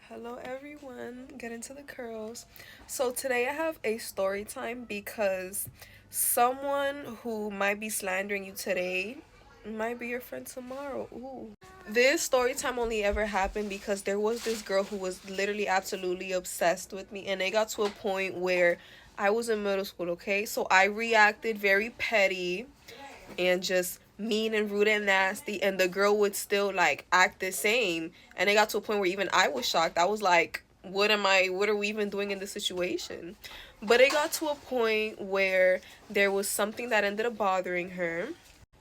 Hello everyone, get into the curls. So today I have a story time because someone who might be slandering you today might be your friend tomorrow. Ooh. This story time only ever happened because there was this girl who was literally absolutely obsessed with me, and it got to a point where I was in middle school, okay? So I reacted very petty and just mean and rude and nasty, and the girl would still like act the same, and it got to a point where even I was shocked. I was like, what are we even doing in this situation? But it got to a point where there was something that ended up bothering her.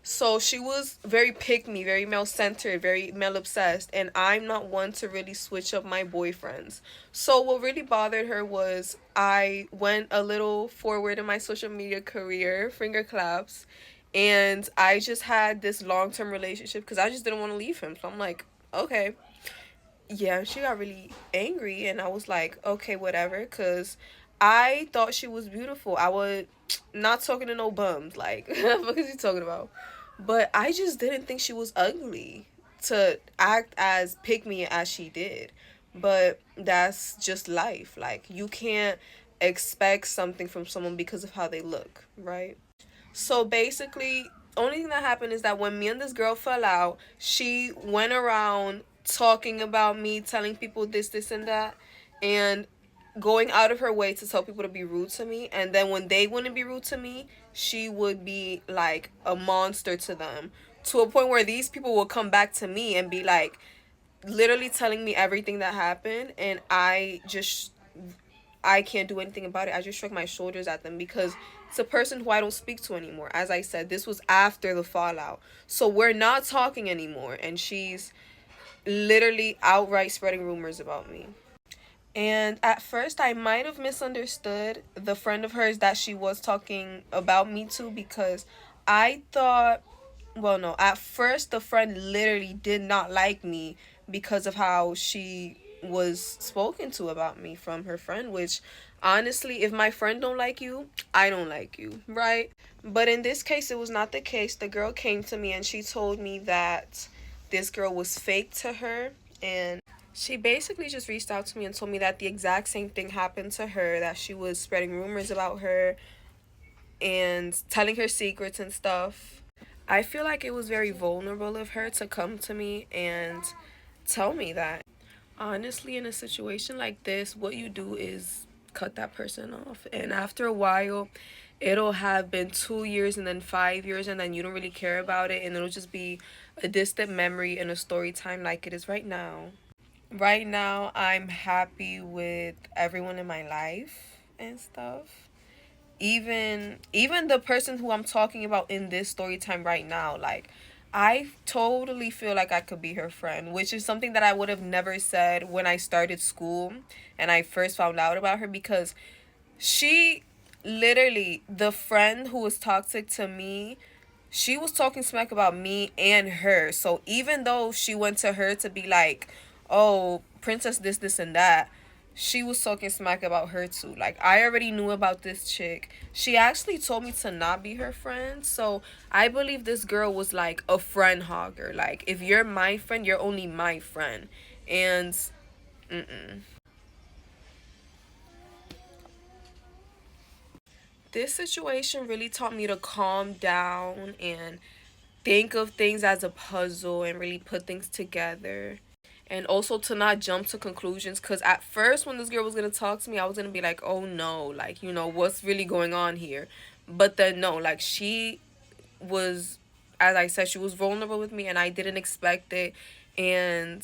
So she was very pick me, very male centered, very male obsessed, and I'm not one to really switch up my boyfriends. So what really bothered her was I went a little forward in my social media career, finger claps, and I just had this long term relationship because I just didn't want to leave him. So I'm like, okay. Yeah, she got really angry, and I was like, okay, whatever, because I thought she was beautiful. I would not talking to no bums, like, what is he talking about? But I just didn't think she was ugly to act as pick me as she did. But that's just life. Like, you can't expect something from someone because of how they look, right? So basically, only thing that happened is that when me and this girl fell out, she went around talking about me, telling people this, and that, and going out of her way to tell people to be rude to me. And then when they wouldn't be rude to me, she would be like a monster to them, to a point where these people will come back to me and be like literally telling me everything that happened, and I can't do anything about it. I just shrug my shoulders at them because it's a person who I don't speak to anymore. As I said, this was after the fallout. So we're not talking anymore, and she's literally outright spreading rumors about me. And at first, I might have misunderstood the friend of hers that she was talking about me to, because I thought, well, no, at first, the friend literally did not like me because of how she was spoken to about me from her friend, which honestly, if my friend don't like you, I don't like you, right? But in this case, it was not the case. The girl came to me and she told me that this girl was fake to her, and she basically just reached out to me and told me that the exact same thing happened to her, that she was spreading rumors about her and telling her secrets and stuff. I feel like it was very vulnerable of her to come to me and tell me that. Honestly, in a situation like this, what you do is cut that person off. And after a while, it'll have been 2 years and then 5 years, and then you don't really care about it, and it'll just be a distant memory in a story time like it is right now. Right now, I'm happy with everyone in my life and stuff. Even the person who I'm talking about in this story time right now, like, I totally feel like I could be her friend, which is something that I would have never said when I started school and I first found out about her, because she literally, the friend who was toxic to me, she was talking smack about me and her. So even though she went to her to be like, oh, princess this and that, she was talking smack about her too. Like, I already knew about this chick. She actually told me to not be her friend. So I believe this girl was like a friend hogger. Like, if you're my friend, you're only my friend. And mm-mm. This situation really taught me to calm down and think of things as a puzzle and really put things together. And also to not jump to conclusions, because at first when this girl was going to talk to me, I was going to be like, oh no, like, what's really going on here? But then no, like, she was, as I said, she was vulnerable with me and I didn't expect it. And